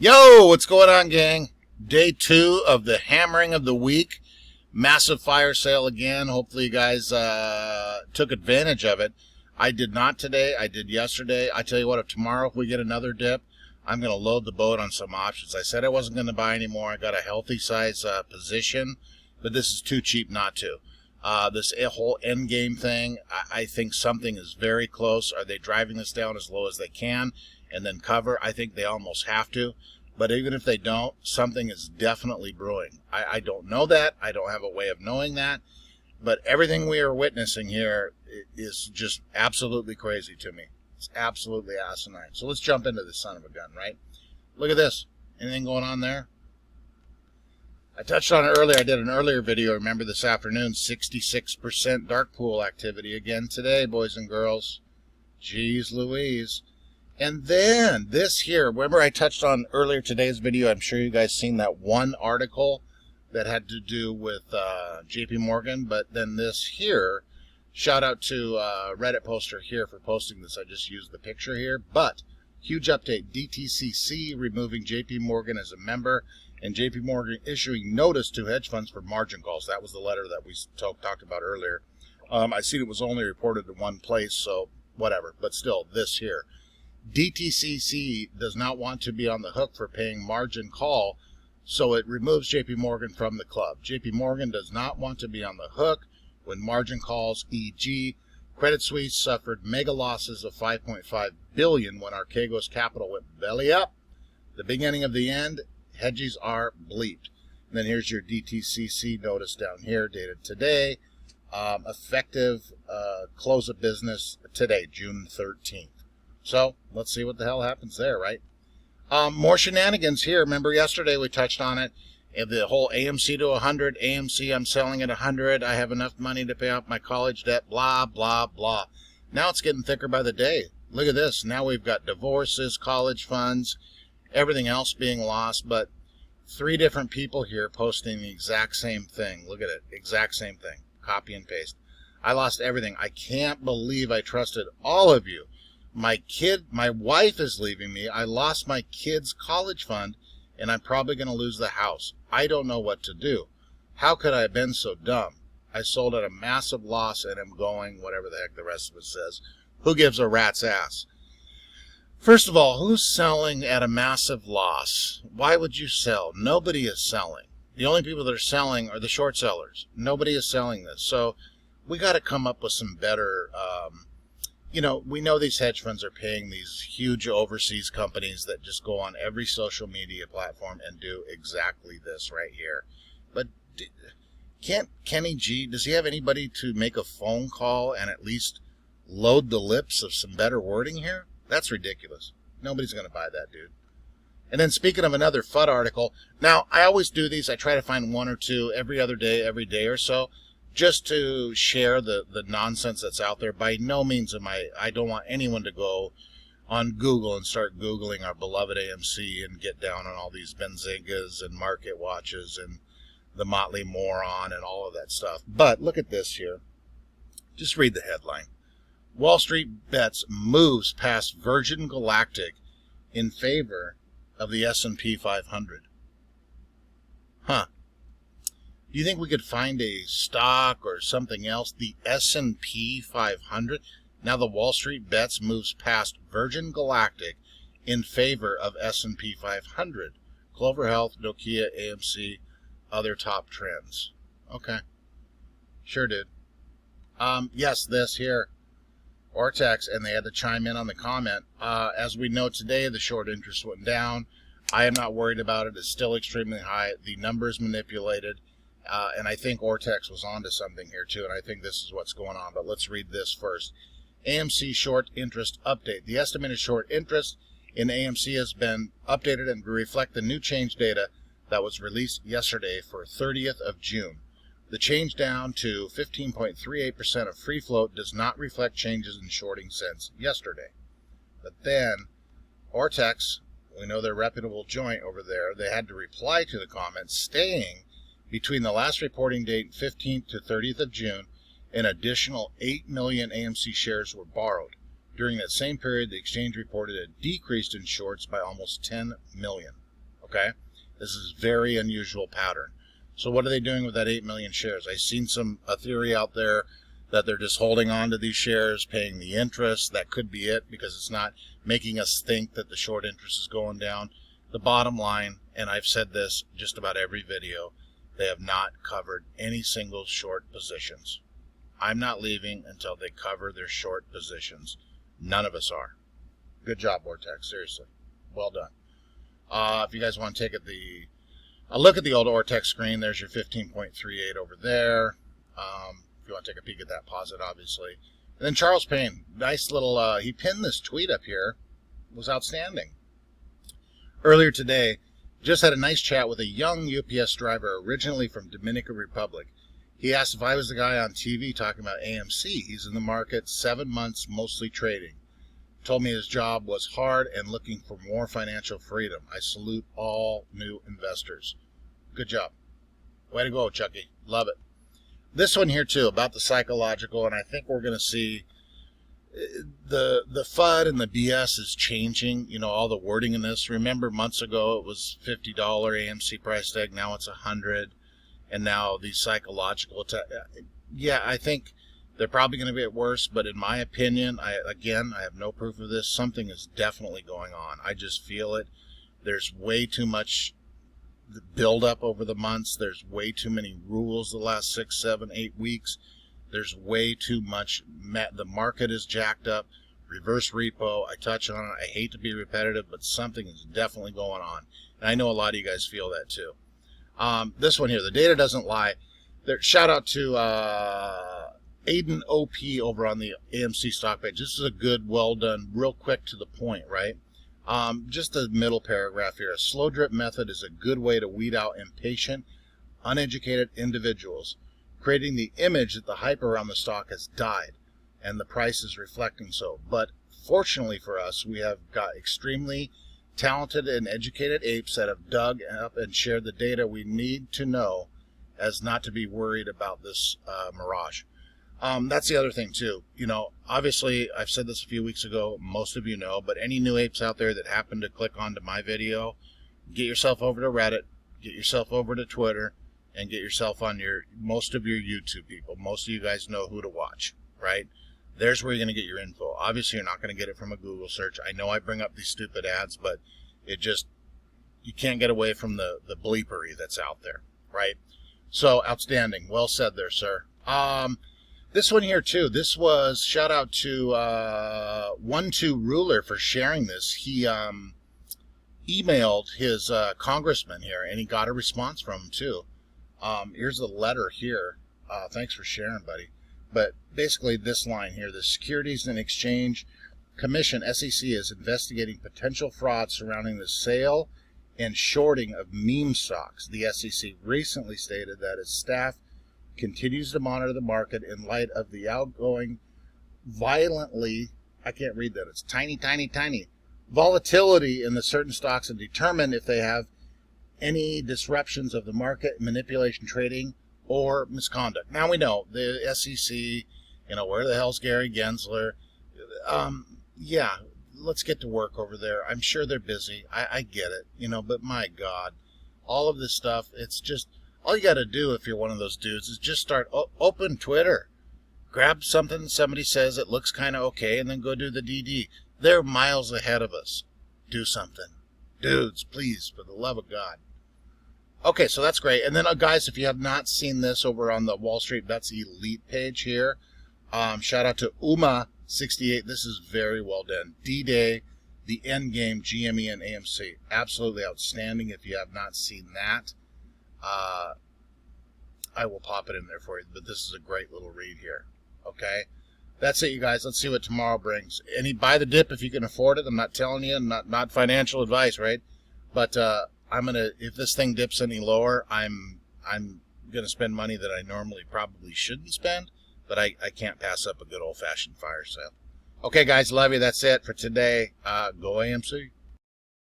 Yo, what's going on, gang? Day 2 of the hammering of the week. Massive fire sale again. Hopefully you guys took advantage of it. I did not today. I did yesterday. I tell you what, if tomorrow if we get another dip, I'm going to load the boat on some options. I said I wasn't going to buy anymore. I got a healthy size position, but this is too cheap not to. This whole end game thing, I think something is very close. Are they driving this down as low as they can and then cover? I think they almost have to. But even if they don't, something is definitely brewing. I don't know that. I don't have a way of knowing that. But everything we are witnessing here is just absolutely crazy to me. It's absolutely asinine. So let's jump into this son of a gun, right? Look at this. Anything going on there? I touched on it earlier. I did an earlier video, remember, this afternoon. 66% dark pool activity again today, boys and girls. Jeez Louise. And then this here, remember I touched on earlier today's video, I'm sure you guys seen that one article that had to do with JP Morgan, but then this here, shout out to Reddit poster here for posting this. I just used the picture here, but huge update. DTCC removing JP Morgan as a member, and JP Morgan issuing notice to hedge funds for margin calls. That was the letter that we talked about earlier. I see it was only reported in one place, so whatever, but still, this here. DTCC does not want to be on the hook for paying margin call, so it removes JP Morgan from the club. JP Morgan does not want to be on the hook when margin calls, e.g., Credit Suisse suffered mega losses of $5.5 billion when Archegos Capital went belly up. The beginning of the end, hedges are bleeped. And then here's your DTCC notice down here, dated today. Effective close of business today, June 13th. So, let's see what the hell happens there, right? More shenanigans here. Remember yesterday we touched on it. The whole AMC to 100. AMC, I'm selling at 100. I have enough money to pay off my college debt. Blah, blah, blah. Now it's getting thicker by the day. Look at this. Now we've got divorces, college funds, everything else being lost. But 3 different people here posting the exact same thing. Look at it. Exact same thing. Copy and paste. I lost everything. I can't believe I trusted all of you. My wife is leaving me. I lost my kid's college fund, and I'm probably going to lose the house. I don't know what to do. How could I have been so dumb? I sold at a massive loss, and am going, whatever the heck the rest of it says. Who gives a rat's ass? First of all, who's selling at a massive loss? Why would you sell? Nobody is selling. The only people that are selling are the short sellers. Nobody is selling this. So we got to come up with some better... we know these hedge funds are paying these huge overseas companies that just go on every social media platform and do exactly this right here. But can't Kenny G, does he have anybody to make a phone call and at least load the lips of some better wording here? That's ridiculous. Nobody's going to buy that, dude. And then speaking of another FUD article, now I always do these. I try to find 1 or 2 every day or so, just to share the nonsense that's out there. By no means I don't want anyone to go on Google and start Googling our beloved AMC and get down on all these Benzingas and market watches and the Motley Moron and all of that stuff. But look at this here. Just read the headline. Wall Street bets moves past Virgin Galactic in favor of the S&P 500. Huh. Do you think we could find a stock or something else? The S&P 500? Now the Wall Street bets moves past Virgin Galactic in favor of S&P 500. Clover Health, Nokia, AMC, other top trends. Okay. Sure did. Yes, this here. Ortex, and they had to chime in on the comment. As we know today, the short interest went down. I am not worried about it. It's still extremely high. The number is manipulated. And I think Ortex was onto something here too, and I think this is what's going on. But let's read this first. AMC short interest update. The estimated short interest in AMC has been updated and will reflect the new change data that was released yesterday for 30th of June. The change down to 15.38% of free float does not reflect changes in shorting since yesterday. But then Ortex, we know they're a reputable joint over there, they had to reply to the comments saying between the last reporting date, 15th to 30th of June, an additional 8 million AMC shares were borrowed. During that same period, the exchange reported a decrease in shorts by almost 10 million. Okay? This is very unusual pattern. So what are they doing with that 8 million shares? I've seen a theory out there that they're just holding on to these shares, paying the interest. That could be it, because it's not making us think that the short interest is going down. The bottom line, and I've said this just about every video, they have not covered any single short positions. I'm not leaving until they cover their short positions. None of us are. Good job, Vortex. Seriously. Well done. If you guys want to take a look at the old Vortex screen, there's your 15.38 over there. If you want to take a peek at that, pause it, obviously. And then Charles Payne, nice little, he pinned this tweet up here. It was outstanding. Earlier today, just had a nice chat with a young UPS driver originally from Dominican Republic. He asked if I was the guy on TV talking about AMC. He's in the market 7 months, mostly trading. Told me his job was hard and looking for more financial freedom. I salute all new investors. Good job. Way to go, Chucky. Love it. This one here, too, about the psychological, and I think we're going to see the FUD and the BS is changing. You know, all the wording in this. Remember, months ago, it was $50 AMC price tag. Now it's $100. And now these psychological... yeah, I think they're probably going to get worse, but in my opinion, I have no proof of this. Something is definitely going on. I just feel it. There's way too much build-up over the months. There's way too many rules the last 6, 7, 8 weeks. There's way too much. The market is jacked up. Reverse repo, I touch on it. I hate to be repetitive, but something is definitely going on. And I know a lot of you guys feel that too. This one here, the data doesn't lie. Shout out to Aiden OP over on the AMC stock page. This is a good, well done, real quick to the point, right? Just the middle paragraph here. A slow drip method is a good way to weed out impatient, uneducated individuals, creating the image that the hype around the stock has died, and the price is reflecting so. But fortunately for us, we have got extremely talented and educated apes that have dug up and shared the data we need to know as not to be worried about this mirage. That's the other thing too. You know, obviously I've said this a few weeks ago, most of you know, but any new apes out there that happen to click onto my video, get yourself over to Reddit, get yourself over to Twitter, and get yourself on most of your YouTube people. Most of you guys know who to watch, right? There's where you're going to get your info. Obviously, you're not going to get it from a Google search. I know I bring up these stupid ads, but you can't get away from the bleepery that's out there, right? So, outstanding. Well said there, sir. This one here, too. This was, shout out to 12 Ruler for sharing this. He emailed his congressman here, and he got a response from him, too. Here's the letter here. Thanks for sharing, buddy. But basically this line here, the Securities and Exchange Commission, SEC, is investigating potential fraud surrounding the sale and shorting of meme stocks. The SEC recently stated that its staff continues to monitor the market in light of the outgoing violently, I can't read that, it's tiny, volatility in the certain stocks and determine if they have any disruptions of the market, manipulation, trading, or misconduct. Now we know the SEC, you know, where the hell's Gary Gensler? Yeah, let's get to work over there. I'm sure they're busy. I get it, you know, but my God, all of this stuff, it's just, all you got to do if you're one of those dudes is just start, open Twitter, grab something somebody says it looks kind of okay, and then go do the DD. They're miles ahead of us. Do something. Dudes, please, for the love of God. Okay, so that's great. And then, guys, if you have not seen this over on the Wall Street Bets Elite page here, shout out to Uma68. This is very well done. D-Day, the Endgame, GME and AMC. Absolutely outstanding. If you have not seen that, I will pop it in there for you. But this is a great little read here. Okay? That's it, you guys. Let's see what tomorrow brings. Buy the dip if you can afford it. I'm not telling you, not financial advice, right? But if this thing dips any lower, I'm gonna spend money that I normally probably shouldn't spend, but I can't pass up a good old-fashioned fire sale. Okay, guys, love you. That's it for today. Go AMC.